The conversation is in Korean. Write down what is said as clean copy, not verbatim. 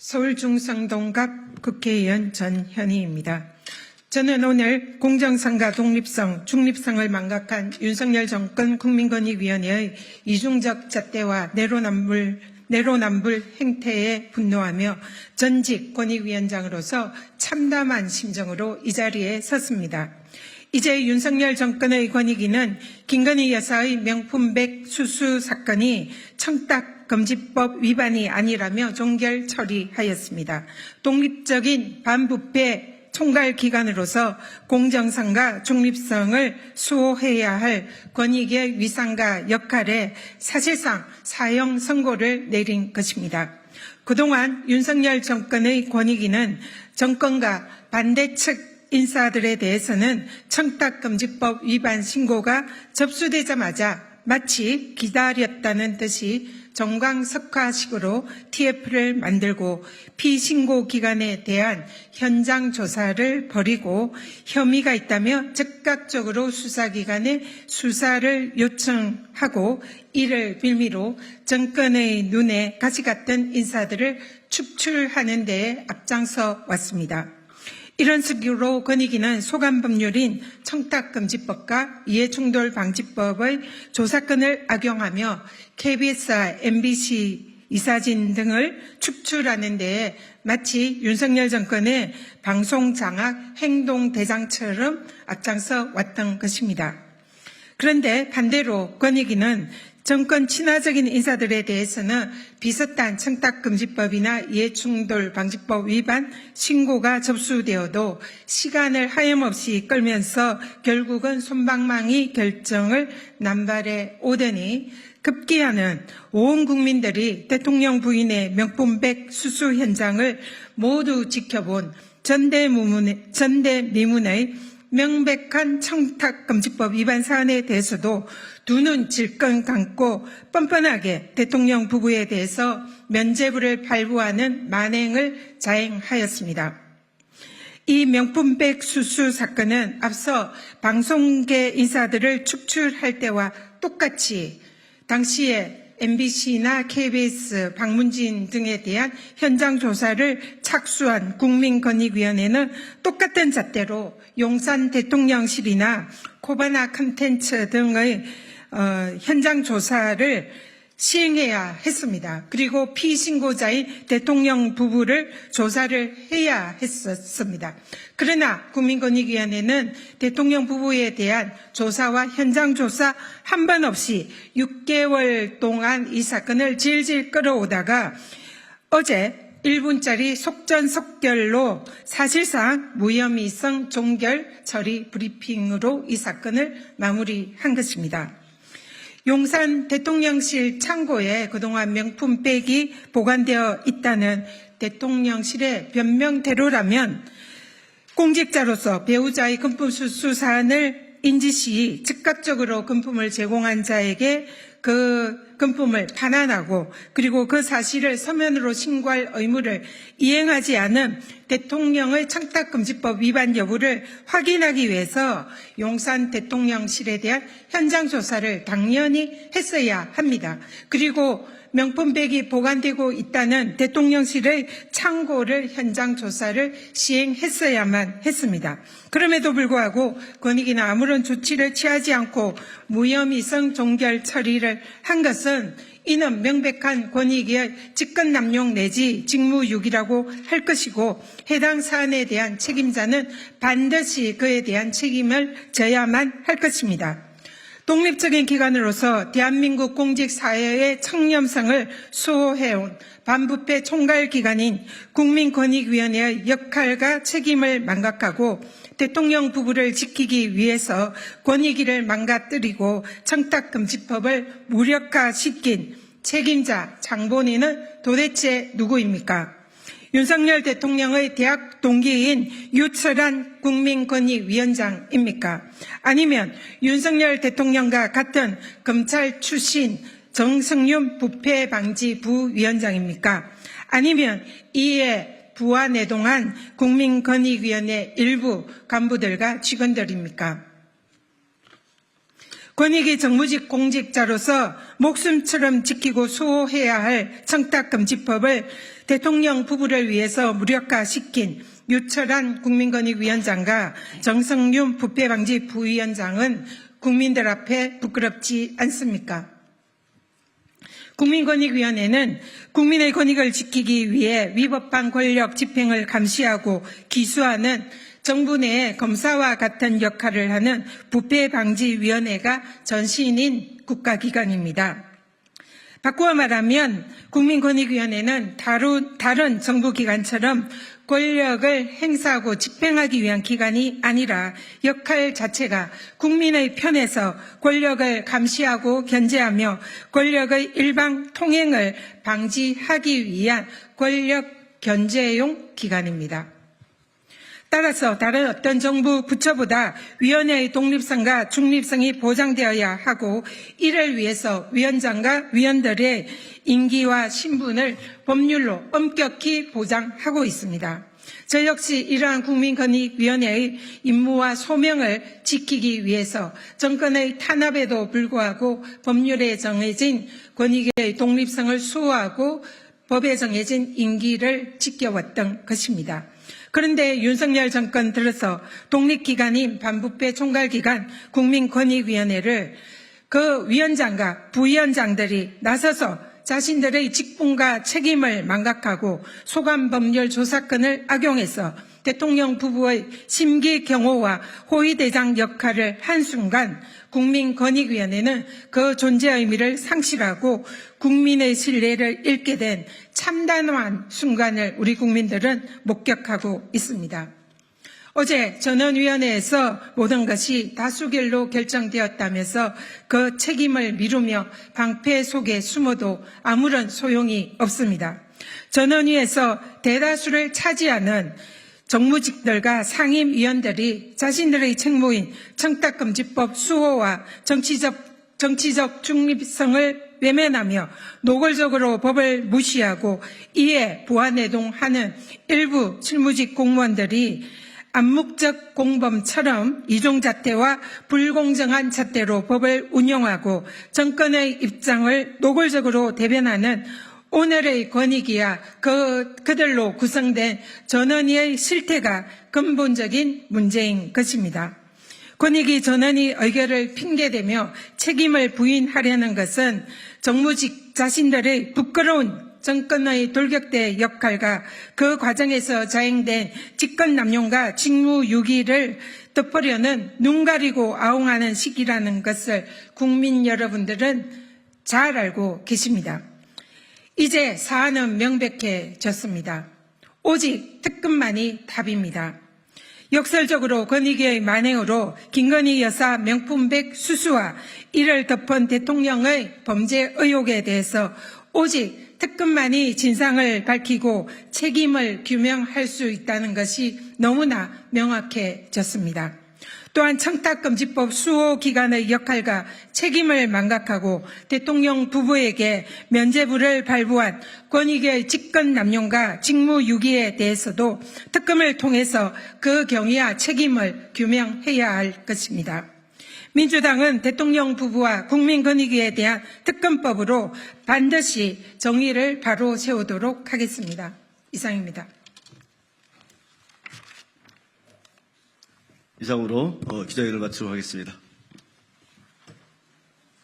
서울 중성동갑 국회의원 전현희입니다. 저는 오늘 공정성과 독립성, 중립성을 망각한 윤석열 정권 국민권익위원회의 이중적 잣대와 내로남불 행태에 분노하며 전직 권익위원장으로서 참담한 심정으로 이 자리에 섰습니다. 이제 윤석열 정권의 권익위는 김건희 여사의 명품백 수수 사건이 청탁금지법 위반이 아니라며 종결 처리하였습니다. 독립적인 반부패 총괄기관으로서 공정성과 중립성을 수호해야 할 권익위의 위상과 역할에 사실상 사형 선고를 내린 것입니다. 그동안 윤석열 정권의 권익위는 정권과 반대측 인사들에 대해서는 청탁금지법 위반 신고가 접수되자마자 마치 기다렸다는 듯이 정광석화식으로 TF를 만들고 피신고 기관에 대한 현장 조사를 벌이고 혐의가 있다며 즉각적으로 수사기관에 수사를 요청하고 이를 빌미로 정권의 눈에 가시 같은 인사들을 축출하는 데에 앞장서 왔습니다. 이런 식으로 권익위는 소관법률인 청탁금지법과 이해충돌방지법의 조사권을 악용하며 KBS와 MBC 이사진 등을 축출하는 데에 마치 윤석열 정권의 방송장악 행동대장처럼 앞장서 왔던 것입니다. 그런데 반대로 권익위는 정권 친화적인 인사들에 대해서는 비슷한 청탁금지법이나 이해충돌방지법 위반 신고가 접수되어도 시간을 하염없이 끌면서 결국은 솜방망이 결정을 남발해 오더니 급기야는 온 국민들이 대통령 부인의 명품백 수수 현장을 모두 지켜본 전대미문의 명백한 청탁금지법 위반 사안에 대해서도 두 눈 질끈 감고 뻔뻔하게 대통령 부부에 대해서 면죄부를 발부하는 만행을 자행하였습니다. 이 명품백 수수 사건은 앞서 방송계 인사들을 축출할 때와 똑같이 당시에 MBC나 KBS, 박문진 등에 대한 현장 조사를 착수한 국민권익위원회는 똑같은 잣대로 용산 대통령실이나 코바나 콘텐츠 등의 현장 조사를 시행해야 했습니다. 그리고 피신고자인 대통령 부부를 조사를 해야 했었습니다. 그러나 국민권익위원회는 대통령 부부에 대한 조사와 현장 조사 한 번 없이 6개월 동안 이 사건을 질질 끌어오다가 어제 1분짜리 속전속결로 사실상 무혐의성 종결 처리 브리핑으로 이 사건을 마무리한 것입니다. 용산 대통령실 창고에 그동안 명품백이 보관되어 있다는 대통령실의 변명대로라면 공직자로서 배우자의 금품 수수 사안을 인지시 즉각적으로 금품을 제공한 자에게 그 금품을 반환하고 그리고 그 사실을 서면으로 신고할 의무를 이행하지 않은 대통령의 청탁금지법 위반 여부를 확인하기 위해서 용산 대통령실에 대한 현장 조사를 당연히 했어야 합니다. 그리고 명품백이 보관되고 있다는 대통령실의 창고를 현장 조사를 시행했어야만 했습니다. 그럼에도 불구하고 권익위는 아무런 조치를 취하지 않고 무혐의성 종결 처리를 한 것은 이는 명백한 권익위의 직권남용 내지 직무유기라고 할 것이고 해당 사안에 대한 책임자는 반드시 그에 대한 책임을 져야만 할 것입니다. 독립적인 기관으로서 대한민국 공직사회의 청렴성을 수호해온 반부패 총괄기관인 국민권익위원회의 역할과 책임을 망각하고 대통령 부부를 지키기 위해서 권익위를 망가뜨리고 청탁금지법을 무력화시킨 책임자 장본인은 도대체 누구입니까? 윤석열 대통령의 대학 동기인 유철한 국민권익위원장입니까? 아니면 윤석열 대통령과 같은 검찰 출신 정성윤 부패방지 부위원장입니까? 아니면 이에 부하내동한 국민권익위원회 일부 간부들과 직원들입니까? 권익위 정무직 공직자로서 목숨처럼 지키고 수호해야 할 청탁금지법을 대통령 부부를 위해서 무력화시킨 유철한 국민권익위원장과 정성윤 부패방지 부위원장은 국민들 앞에 부끄럽지 않습니까? 국민권익위원회는 국민의 권익을 지키기 위해 위법한 권력 집행을 감시하고 기수하는 정부 내의 검사와 같은 역할을 하는 부패방지위원회가 전신인 국가기관입니다. 바꾸어 말하면 국민권익위원회는 다른 정부기관처럼 권력을 행사하고 집행하기 위한 기관이 아니라 역할 자체가 국민의 편에서 권력을 감시하고 견제하며 권력의 일방 통행을 방지하기 위한 권력 견제용 기관입니다. 따라서 다른 어떤 정부 부처보다 위원회의 독립성과 중립성이 보장되어야 하고 이를 위해서 위원장과 위원들의 임기와 신분을 법률로 엄격히 보장하고 있습니다. 저 역시 이러한 국민권익위원회의 임무와 소명을 지키기 위해서 정권의 탄압에도 불구하고 법률에 정해진 권익의 독립성을 수호하고 법에 정해진 임기를 지켜왔던 것입니다. 그런데 윤석열 정권 들어서 독립기관인 반부패 총괄기관 국민권익위원회를 그 위원장과 부위원장들이 나서서 자신들의 직분과 책임을 망각하고 소관법률 조사권을 악용해서 대통령 부부의 심기 경호와 호위대장 역할을 한순간 국민권익위원회는 그 존재 의미를 상실하고 국민의 신뢰를 잃게 된 참담한 순간을 우리 국민들은 목격하고 있습니다. 어제 전원위원회에서 모든 것이 다수결로 결정되었다면서 그 책임을 미루며 방패 속에 숨어도 아무런 소용이 없습니다. 전원위에서 대다수를 차지하는 정무직들과 상임위원들이 자신들의 책무인 청탁금지법 수호와 정치적 중립성을 외면하며 노골적으로 법을 무시하고 이에 부안해동하는 일부 실무직 공무원들이 암묵적 공범처럼 이종잣대와 불공정한 잣대로 법을 운영하고 정권의 입장을 노골적으로 대변하는 오늘의 권익위와 그들로 구성된 전원위의 실태가 근본적인 문제인 것입니다. 권익위 전원위 의결을 핑계대며 책임을 부인하려는 것은 정무직 자신들의 부끄러운 정권의 돌격대 역할과 그 과정에서 자행된 직권남용과 직무유기를 덮으려는 눈 가리고 아웅하는 시기라는 것을 국민 여러분들은 잘 알고 계십니다. 이제 사안은 명백해졌습니다. 오직 특검만이 답입니다. 역설적으로 권익위의 만행으로 김건희 여사 명품백 수수와 이를 덮은 대통령의 범죄 의혹에 대해서 오직 특검만이 진상을 밝히고 책임을 규명할 수 있다는 것이 너무나 명확해졌습니다. 또한 청탁금지법 수호기관의 역할과 책임을 망각하고 대통령 부부에게 면죄부를 발부한 권익위의 직권남용과 직무유기에 대해서도 특검을 통해서 그 경위와 책임을 규명해야 할 것입니다. 민주당은 대통령 부부와 국민권익위에 대한 특검법으로 반드시 정의를 바로 세우도록 하겠습니다. 이상입니다. 이상으로 기자회견을 마치도록 하겠습니다.